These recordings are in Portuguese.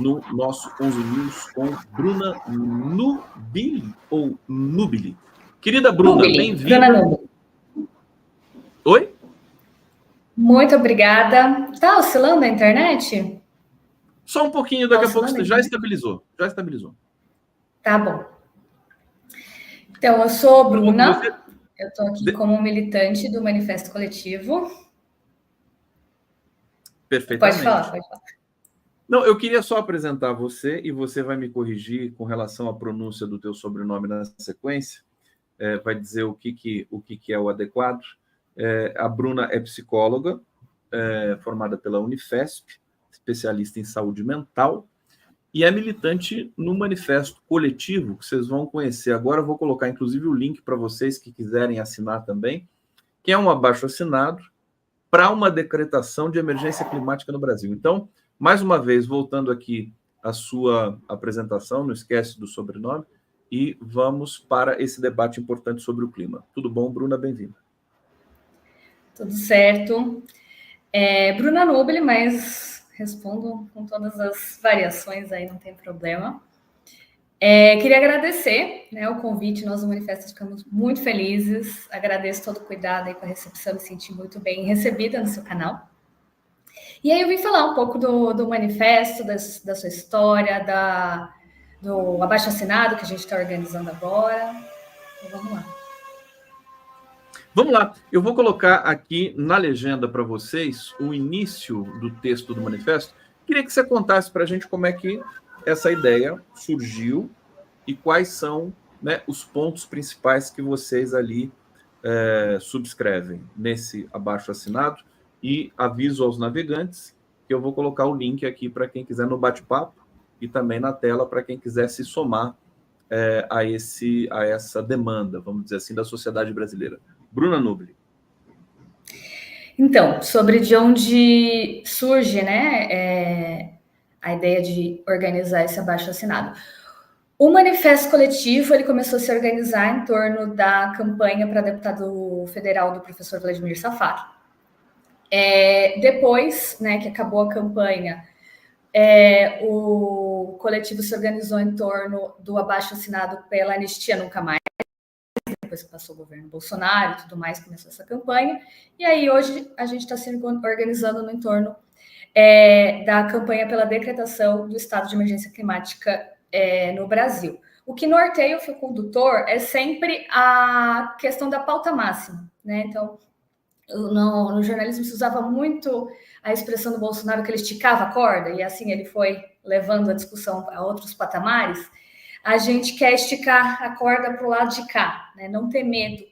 no nosso 11 News com Bruna Nubili ou Nubili. Querida Bruna, bem-vinda. Bruna Nubili. Oi? Muito obrigada. Tá oscilando a internet? Só um pouquinho, daqui a pouco já estabilizou. Tá bom. Então, eu sou Bruna, eu estou aqui como militante do Manifesto Coletivo. Perfeitamente. Pode falar. Não, eu queria só apresentar você e você vai me corrigir com relação à pronúncia do teu sobrenome na sequência. Vai dizer o que é o adequado. A Bruna é psicóloga, formada pela Unifesp, especialista em saúde mental, e é militante no Manifesto Coletivo, que vocês vão conhecer agora. Eu vou colocar, inclusive, o link para vocês que quiserem assinar também, que é um abaixo-assinado para uma decretação de emergência climática no Brasil. Então, mais uma vez, voltando aqui à sua apresentação, não esquece do sobrenome, e vamos para esse debate importante sobre o clima. Tudo bom, Bruna? Bem-vinda. Tudo certo. Bruna Nubili, mas respondo com todas as variações aí, não tem problema. Queria agradecer, né, o convite, nós do Manifesto ficamos muito felizes, agradeço todo o cuidado aí com a recepção, me senti muito bem recebida no seu canal. E aí eu vim falar um pouco do Manifesto, da sua história, do abaixo-assinado que a gente está organizando agora. Então, vamos lá. Vamos lá, eu vou colocar aqui na legenda para vocês o início do texto do manifesto. Queria que você contasse para a gente como é que essa ideia surgiu e quais são, né, os pontos principais que vocês ali subscrevem nesse abaixo-assinado. E aviso aos navegantes que eu vou colocar o link aqui para quem quiser no bate-papo e também na tela para quem quiser se somar a essa demanda, vamos dizer assim, da sociedade brasileira. Bruna Nubili. Então, sobre de onde surge, né, a ideia de organizar esse abaixo-assinado. O Manifesto Coletivo ele começou a se organizar em torno da campanha para deputado federal do professor Vladimir Safar. Depois, né, que acabou a campanha, o coletivo se organizou em torno do abaixo-assinado pela Anistia Nunca Mais, depois que passou o governo Bolsonaro e tudo mais, começou essa campanha. E aí hoje a gente está se organizando no entorno da campanha pela decretação do estado de emergência climática no Brasil. O que norteia o fio condutor é sempre a questão da pauta máxima, né? Então, no jornalismo se usava muito a expressão do Bolsonaro que ele esticava a corda, e assim ele foi levando a discussão a outros patamares. A gente quer esticar a corda para o lado de cá, né? Não ter medo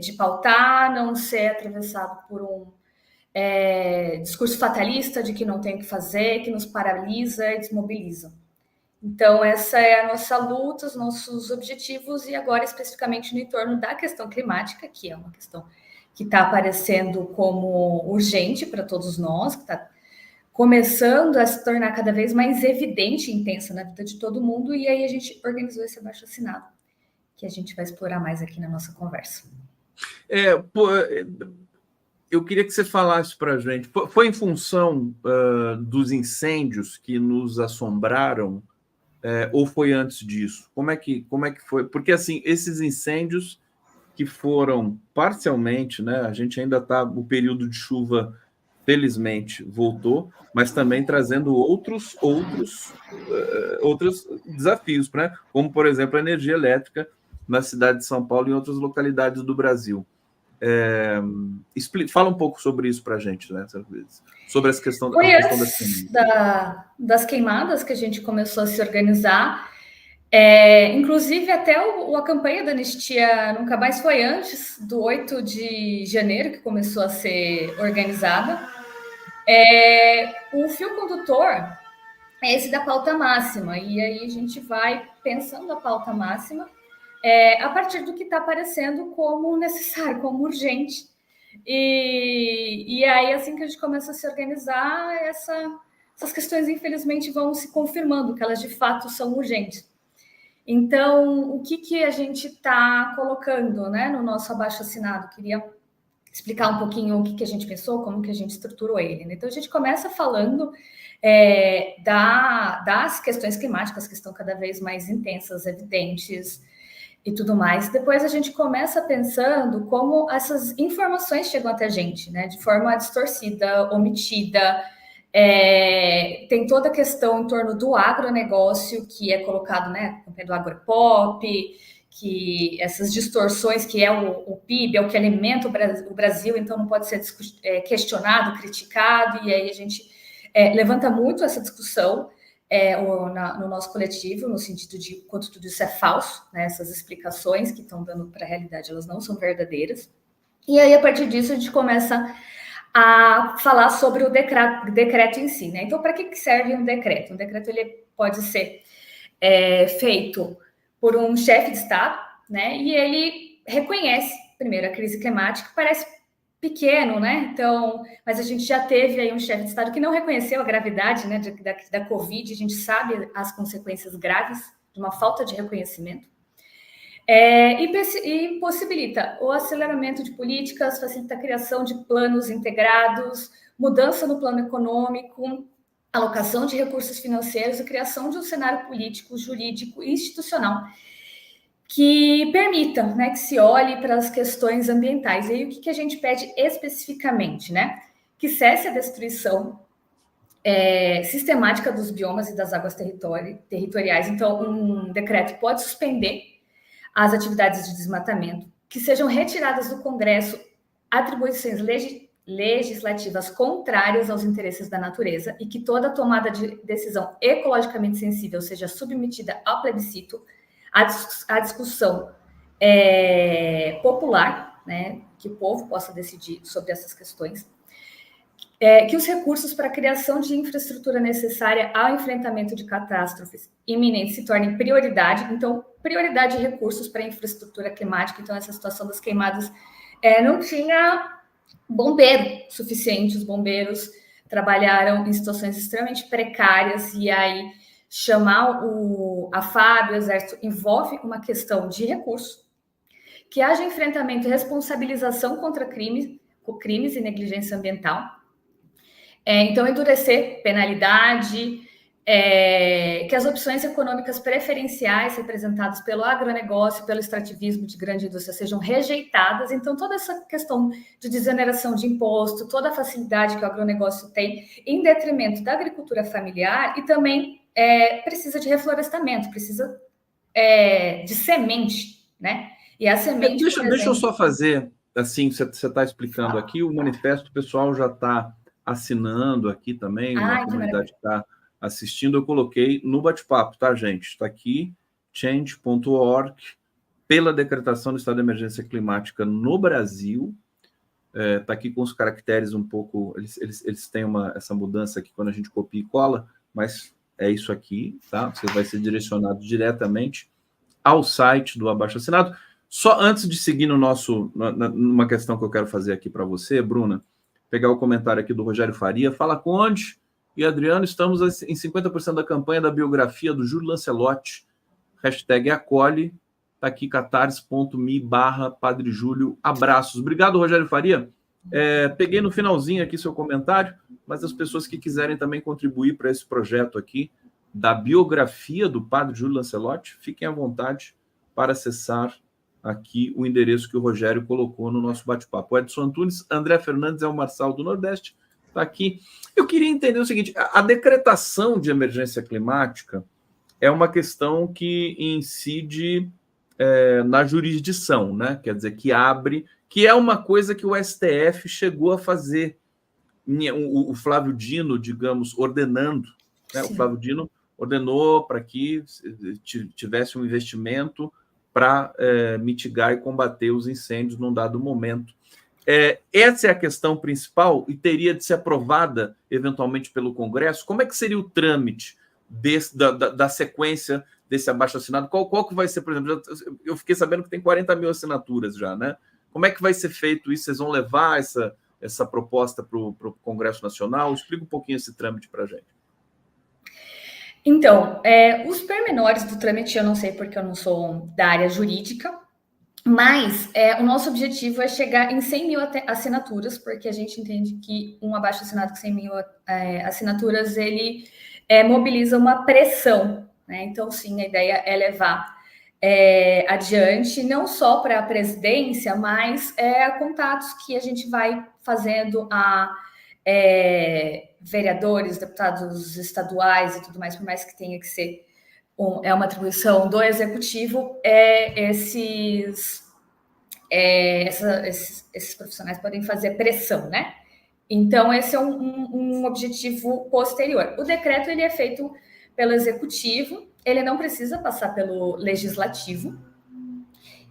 de pautar, não ser atravessado por um discurso fatalista de que não tem o que fazer, que nos paralisa e desmobiliza. Então, essa é a nossa luta, os nossos objetivos, e agora especificamente no entorno da questão climática, que é uma questão que está aparecendo como urgente para todos nós, que está começando a se tornar cada vez mais evidente e intensa na vida de todo mundo, e aí a gente organizou esse abaixo-assinado, que a gente vai explorar mais aqui na nossa conversa. Eu queria que você falasse para a gente, foi em função dos incêndios que nos assombraram, ou foi antes disso? Como é que foi? Porque, assim, esses incêndios que foram parcialmente, né, a gente ainda está, o período de chuva, felizmente, voltou, mas também trazendo outros desafios, né? Como, por exemplo, a energia elétrica na cidade de São Paulo e em outras localidades do Brasil. Fala um pouco sobre isso para a gente, né? Sobre essa questão, das queimadas que a gente começou a se organizar. Inclusive, até a campanha da Anistia Nunca Mais foi antes do 8 de janeiro, que começou a ser organizada. O fio condutor é esse da pauta máxima, e aí a gente vai pensando a pauta máxima a partir do que está aparecendo como necessário, como urgente. E aí, assim que a gente começa a se organizar, essas questões, infelizmente, vão se confirmando, que elas de fato são urgentes. Então, o que a gente está colocando, né, no nosso abaixo-assinado? Queria explicar um pouquinho o que a gente pensou, como que a gente estruturou ele, né? Então, a gente começa falando das questões climáticas que estão cada vez mais intensas, evidentes e tudo mais. Depois a gente começa pensando como essas informações chegam até a gente, né, de forma distorcida, omitida. Tem toda a questão em torno do agronegócio, que é colocado, né, do agropop, que essas distorções, que é o PIB, é o que alimenta o Brasil, então não pode ser questionado, criticado, e aí a gente levanta muito essa discussão no nosso coletivo, no sentido de quanto tudo isso é falso, né? Essas explicações que estão dando para a realidade, elas não são verdadeiras. E aí, a partir disso, a gente começa a falar sobre o decreto em si, né? Então, para que serve um decreto? Um decreto ele pode ser feito por um chefe de Estado, né? E ele reconhece, primeiro, a crise climática, parece pequeno, né? Então, mas a gente já teve aí um chefe de Estado que não reconheceu a gravidade, né, da Covid. A gente sabe as consequências graves de uma falta de reconhecimento. E possibilita o aceleramento de políticas, facilita a criação de planos integrados, mudança no plano econômico, alocação de recursos financeiros e criação de um cenário político, jurídico e institucional que permita, né, que se olhe para as questões ambientais. E aí, o que a gente pede especificamente, né? Que cesse a destruição sistemática dos biomas e das águas territoriais. Então, um decreto pode suspender as atividades de desmatamento, que sejam retiradas do Congresso atribuições legislativas contrárias aos interesses da natureza e que toda tomada de decisão ecologicamente sensível seja submetida ao plebiscito, à discussão popular, né, que o povo possa decidir sobre essas questões, que os recursos para a criação de infraestrutura necessária ao enfrentamento de catástrofes iminentes se tornem prioridade. Então, prioridade de recursos para a infraestrutura climática. Então, essa situação das queimadas não tinha bombeiro suficiente, os bombeiros trabalharam em situações extremamente precárias, e aí chamar a FAB, o Exército, envolve uma questão de recurso, que haja enfrentamento e responsabilização contra crimes e negligência ambiental. Então, endurecer penalidade, que as opções econômicas preferenciais representadas pelo agronegócio, pelo extrativismo de grande indústria sejam rejeitadas. Então, toda essa questão de desoneração de imposto, toda a facilidade que o agronegócio tem, em detrimento da agricultura familiar, e também precisa de reflorestamento, precisa de semente, né? E a semente, deixa eu só fazer, assim, você está explicando aqui, o manifesto, o pessoal já está assinando aqui também, a comunidade está assistindo, eu coloquei no bate-papo, tá, gente? Está aqui, change.org, pela decretação do estado de emergência climática no Brasil. Está aqui com os caracteres um pouco, eles têm essa mudança aqui quando a gente copia e cola, mas é isso aqui, tá? Você vai ser direcionado diretamente ao site do Abaixo-Assinado. Só antes de seguir numa questão que eu quero fazer aqui para você, Bruna, pegar o comentário aqui do Rogério Faria, fala Conde e Adriano, estamos em 50% da campanha da biografia do Júlio Lancelotti, #acolhe, tá aqui catarse.me/Padre Júlio, abraços. Obrigado, Rogério Faria. Peguei no finalzinho aqui seu comentário, mas as pessoas que quiserem também contribuir para esse projeto aqui, da biografia do Padre Júlio Lancelotti, fiquem à vontade para acessar aqui o endereço que o Rogério colocou no nosso bate-papo. Edson Antunes, André Fernandes é o Marçal do Nordeste, está aqui. Eu queria entender o seguinte, a decretação de emergência climática é uma questão que incide na jurisdição, né? Quer dizer, que abre, que é uma coisa que o STF chegou a fazer. O Flávio Dino, digamos, ordenando, né? O Flávio Dino ordenou para que tivesse um investimento para mitigar e combater os incêndios num dado momento. Essa é a questão principal e teria de ser aprovada eventualmente pelo Congresso. Como é que seria o trâmite da sequência desse abaixo-assinado? Qual que vai ser, por exemplo, eu fiquei sabendo que tem 40 mil assinaturas já, né? Como é que vai ser feito isso? Vocês vão levar essa proposta para o Congresso Nacional? Explica um pouquinho esse trâmite para a gente. Então, os pormenores do trâmite eu não sei porque eu não sou da área jurídica, Mas o nosso objetivo é chegar em 100 mil assinaturas, porque a gente entende que um abaixo-assinado com 100 mil assinaturas, ele mobiliza uma pressão, né? Então, sim, a ideia é levar adiante, não só para a presidência, mas contatos que a gente vai fazendo a vereadores, deputados estaduais e tudo mais, por mais que tenha que ser uma atribuição do executivo, esses profissionais podem fazer pressão, né? Então, esse é um objetivo posterior. O decreto ele é feito pelo executivo, ele não precisa passar pelo legislativo,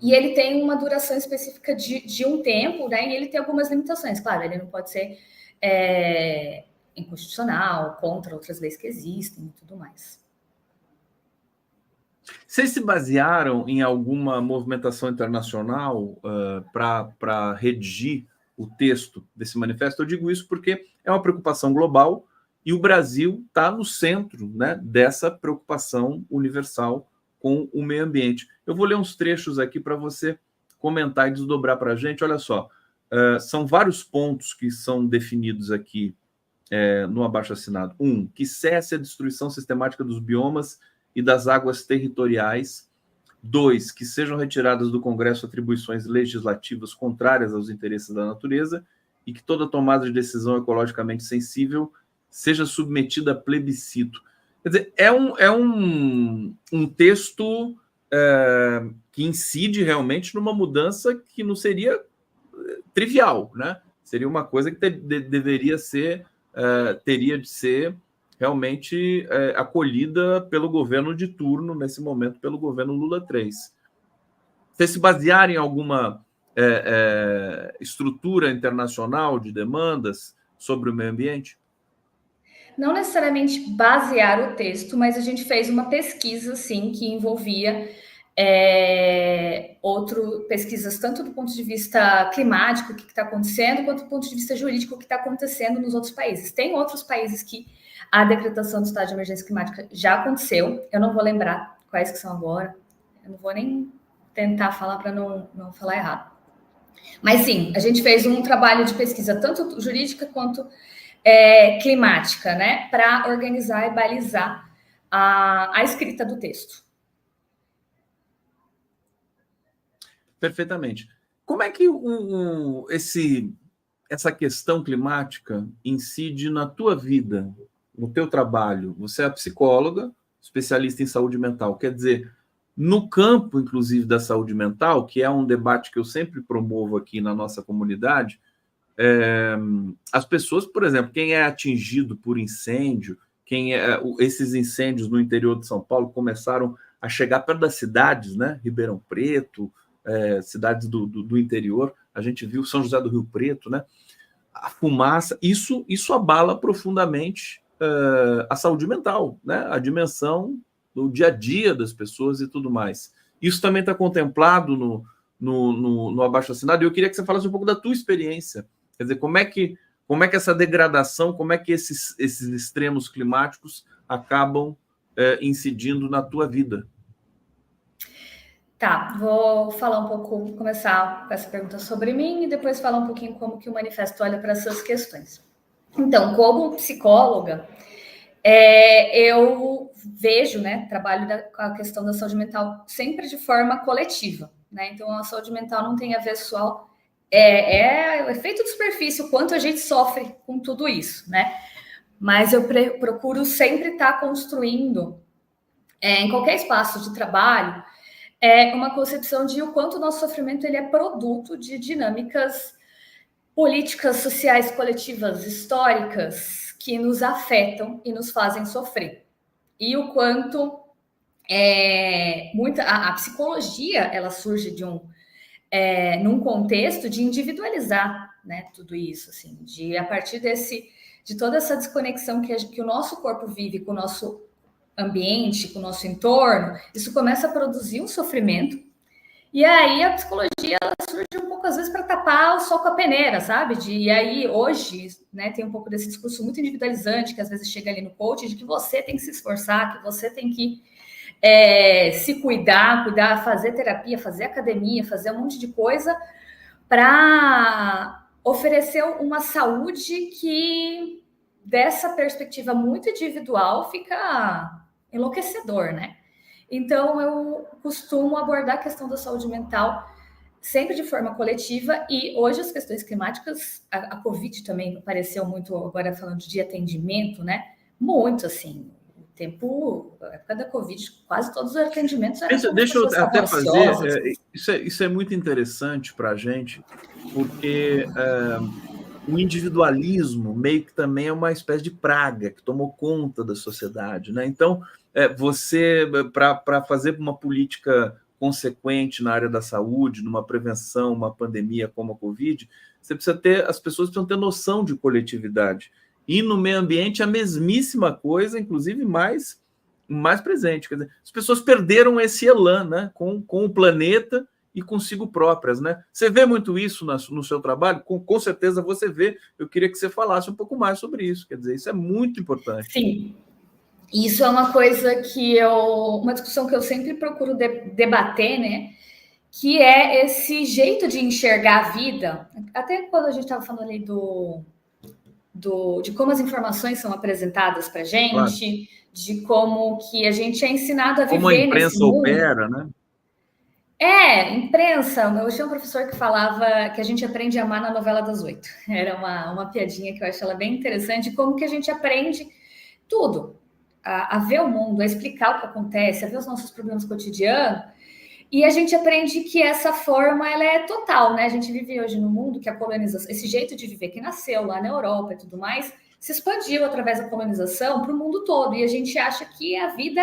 e ele tem uma duração específica de um tempo, né? E ele tem algumas limitações. Claro, ele não pode ser inconstitucional, contra outras leis que existem e tudo mais. Vocês se basearam em alguma movimentação internacional para redigir o texto desse manifesto? Eu digo isso porque é uma preocupação global e o Brasil está no centro, né, dessa preocupação universal com o meio ambiente. Eu vou ler uns trechos aqui para você comentar e desdobrar para a gente. Olha só, são vários pontos que são definidos aqui no abaixo-assinado. 1. Que cesse a destruição sistemática dos biomas e das águas territoriais. 2. Que sejam retiradas do Congresso atribuições legislativas contrárias aos interesses da natureza e que toda tomada de decisão ecologicamente sensível seja submetida a plebiscito. Quer dizer, é um texto que incide realmente numa mudança que não seria trivial, né? Seria uma coisa que deveria ser, teria de ser realmente acolhida pelo governo de turno, nesse momento, pelo governo Lula III. Vocês se basearam em alguma estrutura internacional de demandas sobre o meio ambiente? Não necessariamente basear o texto, mas a gente fez uma pesquisa, sim, que envolvia pesquisas tanto do ponto de vista climático, o que está acontecendo, quanto do ponto de vista jurídico, o que está acontecendo nos outros países. Tem outros países que a decretação do estado de emergência climática já aconteceu, eu não vou lembrar quais que são agora, eu não vou nem tentar falar para não falar errado. Mas sim, a gente fez um trabalho de pesquisa tanto jurídica quanto climática, né, para organizar e balizar a escrita do texto. Perfeitamente. Como é que essa questão climática incide na tua vida, no teu trabalho? Você é psicóloga, especialista em saúde mental. Quer dizer, no campo, inclusive, da saúde mental, que é um debate que eu sempre promovo aqui na nossa comunidade, as pessoas, por exemplo, quem é atingido por incêndio, esses incêndios no interior de São Paulo começaram a chegar perto das cidades, né? Ribeirão Preto, cidades do interior, a gente viu São José do Rio Preto, né? A fumaça, isso abala profundamente a saúde mental, né? A dimensão do dia a dia das pessoas e tudo mais. Isso também está contemplado no abaixo-assinado, e eu queria que você falasse um pouco da tua experiência. Quer dizer, como é que essa degradação, como é que esses extremos climáticos acabam incidindo na tua vida? Tá, vou falar um pouco, começar com essa pergunta sobre mim e depois falar um pouquinho como que o manifesto olha para essas questões. Então, como psicóloga, eu vejo, né, trabalho com a questão da saúde mental sempre de forma coletiva, né? Então, a saúde mental não tem a ver só o efeito de superfície, o quanto a gente sofre com tudo isso, né? Mas eu procuro sempre estar construindo, em qualquer espaço de trabalho, uma concepção de o quanto o nosso sofrimento ele é produto de dinâmicas políticas, sociais, coletivas, históricas, que nos afetam e nos fazem sofrer. E o quanto a psicologia ela surge num contexto de individualizar, né, tudo isso, assim, a partir de toda essa desconexão que o nosso corpo vive com o nosso ambiente, com o nosso entorno, isso começa a produzir um sofrimento. E aí a psicologia ela surge um pouco às vezes para tapar o sol com a peneira, sabe? E aí hoje, né, tem um pouco desse discurso muito individualizante que às vezes chega ali no coach de que você tem que se esforçar, que você tem que se cuidar, fazer terapia, fazer academia, fazer um monte de coisa para oferecer uma saúde que, dessa perspectiva muito individual, fica enlouquecedor, né? Então, eu costumo abordar a questão da saúde mental sempre de forma coletiva, e hoje as questões climáticas, a Covid também apareceu muito, agora falando de atendimento, né? Muito, assim, a época da Covid, quase todos os atendimentos eram como Deixa eu até fazer, ansiosas. isso é muito interessante para a gente, porque o individualismo meio que também é uma espécie de praga que tomou conta da sociedade, né? Então, você, para fazer uma política consequente na área da saúde, numa prevenção, uma pandemia como a Covid, as pessoas precisam ter noção de coletividade. E no meio ambiente a mesmíssima coisa, inclusive mais presente. Quer dizer, as pessoas perderam esse elan, né, com o planeta e consigo próprias, né? Você vê muito isso no seu trabalho? Com certeza você vê. Eu queria que você falasse um pouco mais sobre isso. Quer dizer, isso é muito importante. Sim. Isso é uma coisa uma discussão que eu sempre procuro debater, né? Que é esse jeito de enxergar a vida. Até quando a gente estava falando ali de como as informações são apresentadas para a gente, claro, de como que a gente é ensinado a viver como a imprensa opera, né? Imprensa. Eu tinha um professor que falava que a gente aprende a amar na novela das 8. Era uma piadinha que eu acho ela bem interessante, como que a gente aprende tudo. A ver o mundo, a explicar o que acontece, a ver os nossos problemas cotidianos, e a gente aprende que essa forma ela é total, né? A gente vive hoje no mundo que a colonização, esse jeito de viver que nasceu lá na Europa e tudo mais, se expandiu através da colonização para o mundo todo, e a gente acha que a vida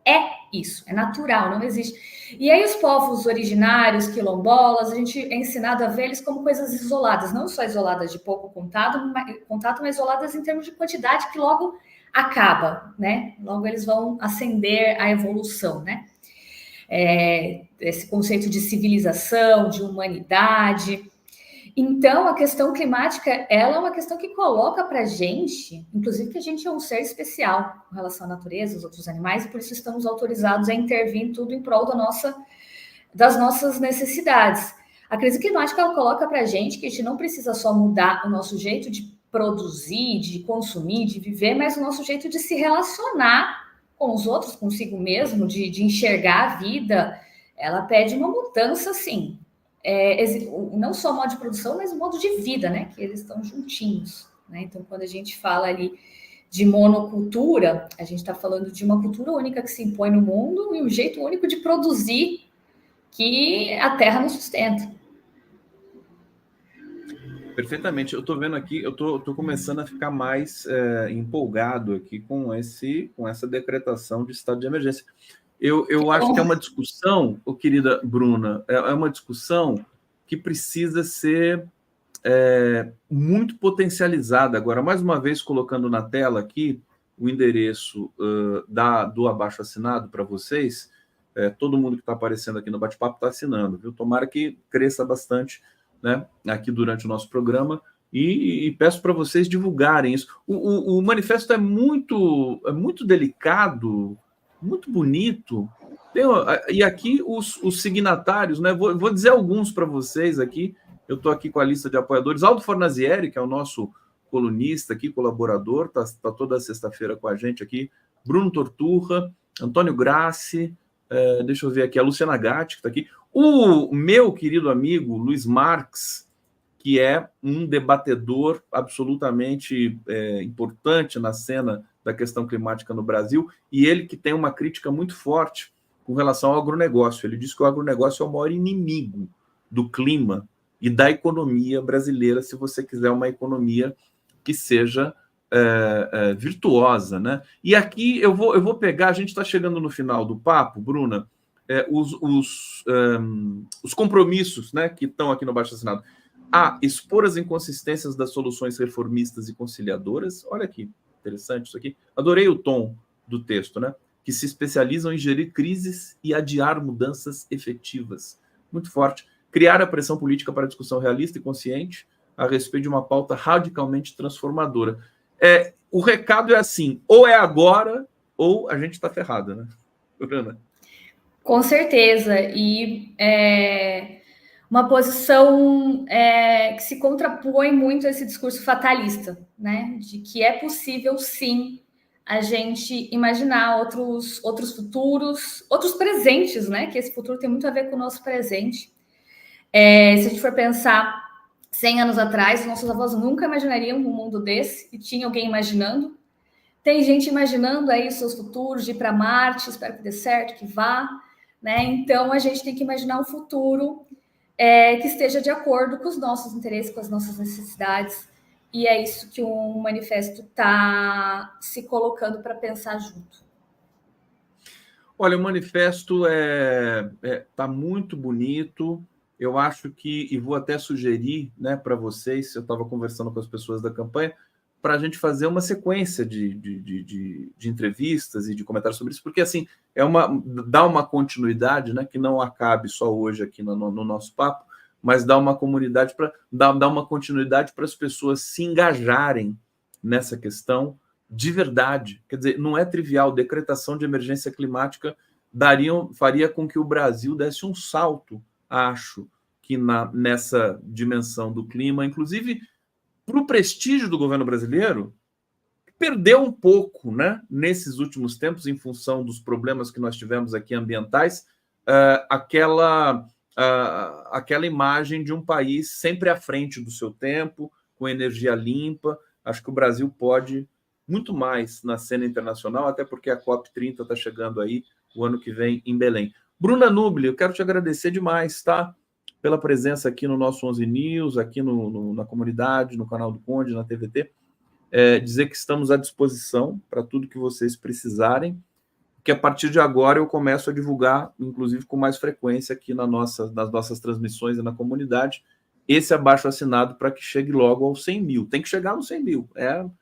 é isso, é natural, não existe. E aí os povos originários, quilombolas, a gente é ensinado a ver eles como coisas isoladas, não só isoladas de pouco contato, mas isoladas em termos de quantidade, que logo acaba, né? Logo eles vão ascender à evolução, né? Esse conceito de civilização, de humanidade. Então, a questão climática, ela é uma questão que coloca para a gente, inclusive que a gente é um ser especial com relação à natureza, aos outros animais, e por isso estamos autorizados a intervir em tudo em prol das nossas necessidades. A crise climática, ela coloca para a gente que a gente não precisa só mudar o nosso jeito de produzir, de consumir, de viver, mas o nosso jeito de se relacionar com os outros, consigo mesmo, de enxergar a vida. Ela pede uma mudança, sim. Não só o modo de produção, mas o modo de vida, né? Que eles estão juntinhos, né? Então, quando a gente fala ali de monocultura, a gente está falando de uma cultura única que se impõe no mundo e um jeito único de produzir que a terra não sustenta. Perfeitamente. Eu estou vendo aqui, eu estou começando a ficar mais empolgado aqui com essa decretação de estado de emergência. Eu acho que é uma discussão, querida Bruna, é uma discussão que precisa ser muito potencializada. Agora, mais uma vez, colocando na tela aqui o endereço do abaixo-assinado para vocês. Todo mundo que está aparecendo aqui no bate-papo está assinando, viu? Tomara que cresça bastante, né, aqui durante o nosso programa, e peço para vocês divulgarem isso. O manifesto é muito delicado, muito bonito. E aqui os signatários, né? Vou dizer alguns para vocês aqui. Eu estou aqui com a lista de apoiadores. Aldo Fornazieri, que é o nosso colunista aqui, colaborador, está toda sexta-feira com a gente aqui. Bruno Torturra, Antônio Grassi, deixa eu ver aqui, a Luciana Gatti, que está aqui. O meu querido amigo Luiz Marx, que é um debatedor absolutamente importante na cena da questão climática no Brasil, e ele que tem uma crítica muito forte com relação ao agronegócio. Ele diz que o agronegócio é o maior inimigo do clima e da economia brasileira, se você quiser uma economia que seja virtuosa, né? E aqui eu vou pegar, a gente está chegando no final do papo, Bruna, os compromissos, né, que estão aqui no abaixo-assinado. Expor as inconsistências das soluções reformistas e conciliadoras. Olha aqui, interessante isso aqui. Adorei o tom do texto, né? Que se especializam em gerir crises e adiar mudanças efetivas. Muito forte. Criar a pressão política para discussão realista e consciente a respeito de uma pauta radicalmente transformadora. O recado é assim, ou é agora, ou a gente está ferrado, né? Bruna? Com certeza. E uma posição que se contrapõe muito a esse discurso fatalista, né? De que é possível, sim, a gente imaginar outros futuros, outros presentes, né? Que esse futuro tem muito a ver com o nosso presente. Se a gente for pensar 100 anos atrás, nossos avós nunca imaginariam um mundo desse, e tinha alguém imaginando. Tem gente imaginando aí seus futuros de ir para Marte, espero que dê certo, que vá, né? Então a gente tem que imaginar um futuro que esteja de acordo com os nossos interesses, com as nossas necessidades, e é isso que o manifesto está se colocando para pensar junto. Olha, o manifesto tá muito bonito. Eu acho que, e vou até sugerir, né, para vocês, eu estava conversando com as pessoas da campanha, para a gente fazer uma sequência de entrevistas e de comentários sobre isso, porque assim dá uma continuidade, né, que não acabe só hoje aqui no nosso papo, mas dá uma comunidade para dar uma continuidade para as pessoas se engajarem nessa questão de verdade. Quer dizer, não é trivial. Decretação de emergência climática faria com que o Brasil desse um salto, acho, que nessa dimensão do clima, inclusive para o prestígio do governo brasileiro, perdeu um pouco, né, nesses últimos tempos, em função dos problemas que nós tivemos aqui ambientais, aquela imagem de um país sempre à frente do seu tempo, com energia limpa. Acho que o Brasil pode muito mais na cena internacional, até porque a COP30 está chegando aí o ano que vem em Belém. Bruna Nubli, eu quero te agradecer demais, tá? Pela presença aqui no nosso 11 News, aqui na comunidade, no canal do Conde, na TVT. Dizer que estamos à disposição para tudo que vocês precisarem, que a partir de agora eu começo a divulgar, inclusive com mais frequência aqui nas nossas transmissões e na comunidade, esse abaixo-assinado para que chegue logo aos 100 mil. Tem que chegar nos 100 mil.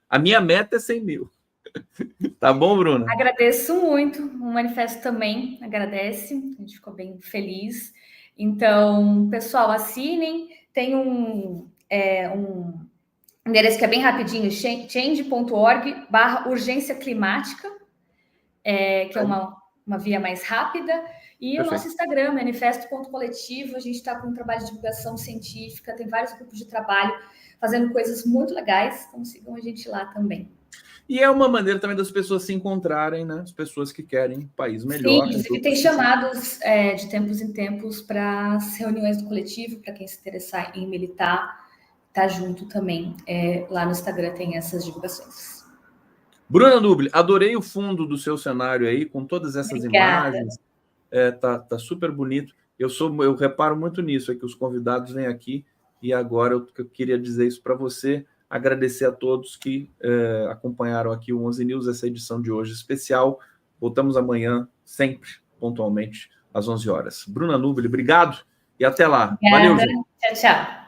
A minha meta é 100 mil. Tá bom, Bruna? Agradeço muito. O manifesto também agradece. A gente ficou bem feliz. Então, pessoal, assinem. Tem um endereço que é bem rapidinho, change.org/urgência climática, que é uma via mais rápida. E Perfeito. O nosso Instagram, manifesto.coletivo, a gente está com um trabalho de divulgação científica, tem vários grupos de trabalho fazendo coisas muito legais, então sigam a gente lá também. E é uma maneira também das pessoas se encontrarem, né? As pessoas que querem um país melhor. Sim, inclusive tem chamados de tempos em tempos para as reuniões do coletivo, para quem se interessar em militar, tá junto também. Lá no Instagram tem essas divulgações. Bruna Nubli, adorei o fundo do seu cenário aí, com todas essas Obrigada. imagens. Tá super bonito. Eu reparo muito nisso, é que os convidados vêm aqui, e agora eu queria dizer isso para você, agradecer a todos que acompanharam aqui o 11 News, essa edição de hoje especial. Voltamos amanhã, sempre, pontualmente, às 11 horas. Bruna Nubli, obrigado e até lá. Obrigada. Valeu, gente. Tchau, tchau.